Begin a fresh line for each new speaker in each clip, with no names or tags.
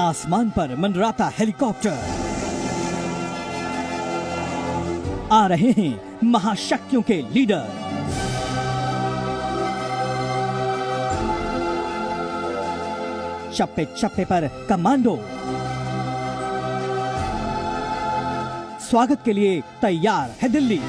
आसमान पर मंडराता हेलीकॉप्टर। आ रहे हैं महाशक्तियों के लीडर। चप्पे चप्पे पर कमांडो। स्वागत के लिए तैयार है दिल्ली।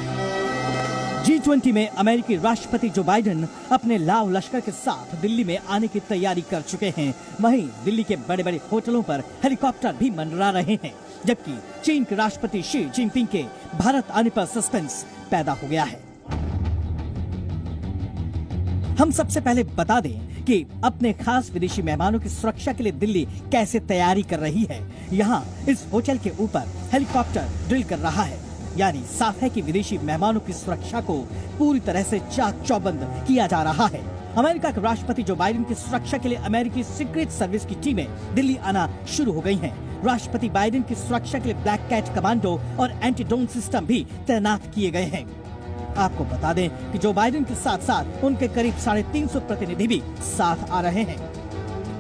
G20 में अमेरिकी राष्ट्रपति जो बाइडेन अपने लाव लश्कर के साथ दिल्ली में आने की तैयारी कर चुके हैं। वहीं दिल्ली के बड़े बड़े होटलों पर हेलीकॉप्टर भी मंडरा रहे हैं, जबकि चीन के राष्ट्रपति शी जिनपिंग के भारत आने पर सस्पेंस पैदा हो गया है। हम सबसे पहले बता दें कि अपने खास विदेशी मेहमानों की सुरक्षा के लिए दिल्ली कैसे तैयारी कर रही है। यहाँ इस होटल के ऊपर हेलीकॉप्टर ड्रिल कर रहा है, यानी साफ है कि विदेशी मेहमानों की सुरक्षा को पूरी तरह से चाक चौबंद किया जा रहा है। अमेरिका के राष्ट्रपति जो बाइडेन की सुरक्षा के लिए अमेरिकी सीक्रेट सर्विस की टीमें दिल्ली आना शुरू हो गई हैं। राष्ट्रपति बाइडेन की सुरक्षा के लिए ब्लैक कैट कमांडो और एंटी ड्रोन सिस्टम भी तैनात किए गए हैं। आपको बता दें कि जो बाइडेन के साथ साथ उनके करीब 350 प्रतिनिधि भी साथ आ रहे हैं।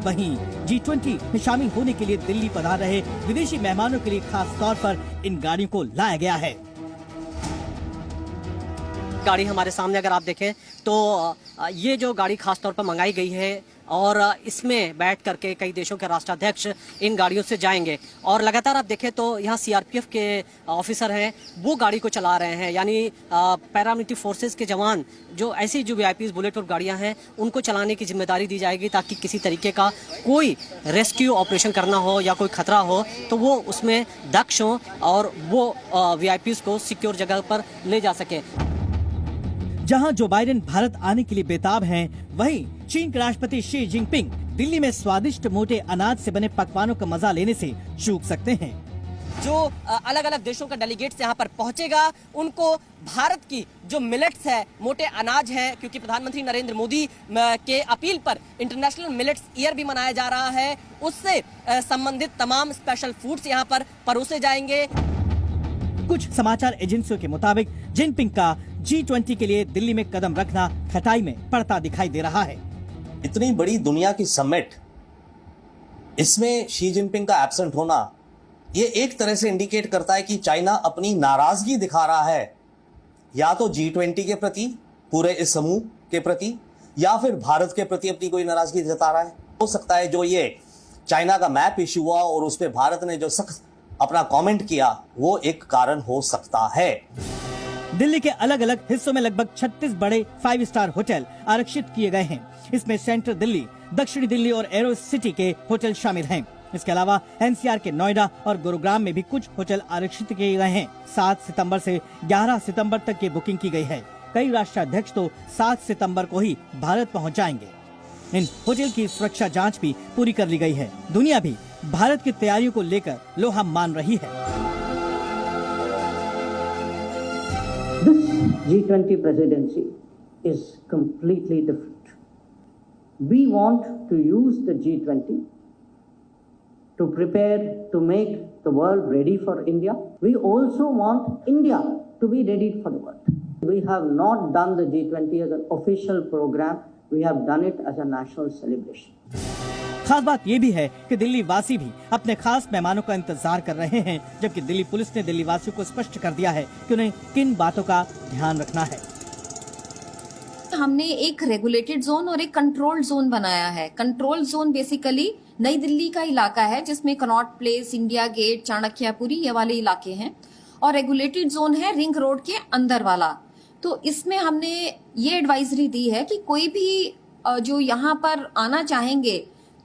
वहीं G20 में शामिल होने के लिए दिल्ली पधार रहे विदेशी मेहमानों के लिए खास तौर पर इन गाड़ियों को लाया गया है।
गाड़ी हमारे सामने अगर आप देखें तो ये जो गाड़ी खास तौर पर मंगाई गई है और इसमें बैठ करके कई देशों के राष्ट्राध्यक्ष इन गाड़ियों से जाएंगे। और लगातार आप देखें तो यहाँ CRPF के ऑफिसर हैं, वो गाड़ी को चला रहे हैं, यानी पैरामिलिट्री फोर्सेस के जवान जो ऐसी जो VIPs बुलेट प्रूफ गाड़ियाँ हैं उनको चलाने की जिम्मेदारी दी जाएगी, ताकि किसी तरीके का कोई रेस्क्यू ऑपरेशन करना हो या कोई खतरा हो तो वो उसमें दक्ष हो और वो VIPs को सिक्योर जगह पर ले जा सके।
जहां जो बाइडेन भारत आने के लिए बेताब हैं, वहीं चीन के राष्ट्रपति शी जिनपिंग दिल्ली में स्वादिष्ट मोटे अनाज से बने पकवानों का मजा लेने से चूक सकते हैं।
जो अलग अलग देशों का डेलीगेट्स यहाँ पर पहुंचेगा उनको भारत की जो मिलेट्स है, मोटे अनाज है, क्योंकि प्रधानमंत्री नरेंद्र मोदी के अपील पर इंटरनेशनल मिलेट्स ईयर भी मनाया जा रहा है, उससे संबंधित तमाम स्पेशल फूड्स यहाँ पर परोसे जाएंगे।
कुछ समाचार एजेंसियों के मुताबिक जिनपिंग का G20 के लिए दिल्ली में कदम रखना खटाई में पड़ता दिखाई दे रहा है।
इतनी बड़ी दुनिया की समिट, इसमें शी जिनपिंग का एब्सेंट होना, ये एक तरह से इंडिकेट करता है कि चाइना अपनी नाराजगी दिखा रहा है, या तो G20 के प्रति, पूरे इस समूह के प्रति, या फिर भारत के प्रति अपनी कोई नाराजगी जता रहा है। हो सकता है जो ये चाइना का मैप इश्यू हुआ और उस पर भारत ने जो सख्त अपना कमेंट किया, वो एक कारण हो सकता है।
दिल्ली के अलग अलग हिस्सों में लगभग 36 बड़े 5 स्टार होटल आरक्षित किए गए हैं। इसमें सेंट्रल दिल्ली, दक्षिणी दिल्ली और एरो सिटी के होटल शामिल हैं। इसके अलावा NCR के नोएडा और गुरुग्राम में भी कुछ होटल आरक्षित किए गए हैं। 7 सितंबर से 11 सितंबर तक की बुकिंग की गई है। कई राष्ट्राध्यक्ष तो 7 सितंबर को ही भारत पहुंच जाएंगे। इन होटल की सुरक्षा जांच भी पूरी कर ली गई है। दुनिया भी भारत की तैयारियों को लेकर लोहा मान रही है।
G20 presidency is completely different. We want to use the G20 to prepare to make the world ready for India. We also want India to be ready for the world. We have not done the G20 as an official program. We have done it as a national celebration.
खास बात ये भी है कि दिल्ली वासी भी अपने खास मेहमानों का इंतजार कर रहे हैं, जबकि दिल्ली पुलिस ने दिल्ली वासियों को स्पष्ट कर दिया है कि उन्हें किन बातों का ध्यान रखना है।
हमने एक रेगुलेटेड जोन और एक कंट्रोल्ड जोन बनाया है। कंट्रोल जोन बेसिकली नई दिल्ली का इलाका है, जिसमें Connaught Place, India Gate, Chanakyapuri ये वाले इलाके हैं, और रेगुलेटेड जोन है रिंग रोड के अंदर वाला। तो इसमें हमने ये एडवाइजरी दी है कि कोई भी जो यहाँ पर आना चाहेंगे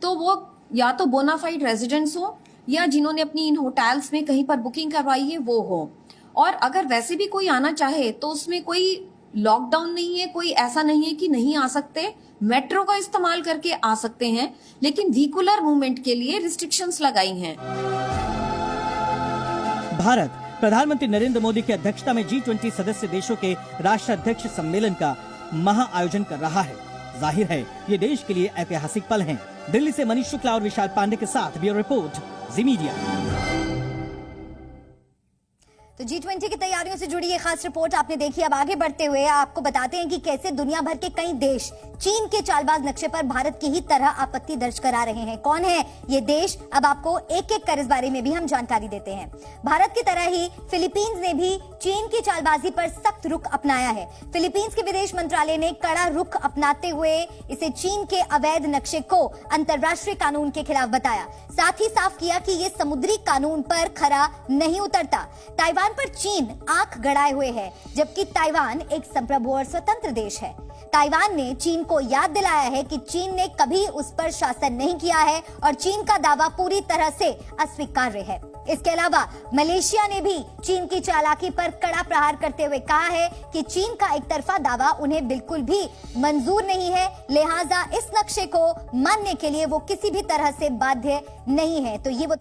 तो वो या तो बोनाफाइड रेजिडेंट्स हो या जिन्होंने अपनी इन होटल्स में कहीं पर बुकिंग करवाई है वो हो। और अगर वैसे भी कोई आना चाहे तो उसमें कोई लॉकडाउन नहीं है, कोई ऐसा नहीं है कि नहीं आ सकते। मेट्रो का इस्तेमाल करके आ सकते हैं, लेकिन व्हीकुलर मूवमेंट के लिए रिस्ट्रिक्शंस लगाई हैं।
भारत प्रधानमंत्री नरेंद्र मोदी की अध्यक्षता में G20 सदस्य देशों के राष्ट्राध्यक्ष सम्मेलन का महा आयोजन कर रहा है। जाहिर है ये देश के लिए ऐतिहासिक पल हैं। दिल्ली से मनीष शुक्ला और विशाल पांडे के साथ ब्यूरो रिपोर्ट, जी मीडिया।
तो G20 की तैयारियों से जुड़ी ये खास रिपोर्ट आपने देखी। अब आगे बढ़ते हुए आपको बताते हैं कि कैसे दुनिया भर के कई देश चीन के चालबाज नक्शे पर भारत की ही तरह आपत्ति दर्ज करा रहे हैं। कौन है ये देश, अब आपको एक एक कर इस बारे में भी हम जानकारी देते हैं। भारत की तरह ही फिलीपींस ने भी चीन की चालबाजी पर सख्त रुख अपनाया है। फिलीपींस के विदेश मंत्रालय ने कड़ा रुख अपनाते हुए इसे चीन के अवैध नक्शे को अंतर्राष्ट्रीय कानून के खिलाफ बताया। साथ ही साफ किया कि ये समुद्री कानून पर खरा नहीं उतरता। ताइवान पर चीन आंख गड़ाए हुए है, जबकि ताइवान एक संप्रभु और स्वतंत्र देश है। ताइवान ने चीन को याद दिलाया है कि चीन ने कभी उस पर शासन नहीं किया है और चीन का दावा पूरी तरह से अस्वीकार्य है। इसके अलावा मलेशिया ने भी चीन की चालाकी पर कड़ा प्रहार करते हुए कहा है कि चीन का एक तरफा दावा उन्हें बिल्कुल भी मंजूर नहीं है, लिहाजा इस नक्शे को मानने के लिए वो किसी भी तरह से बाध्य नहीं है। तो ये वो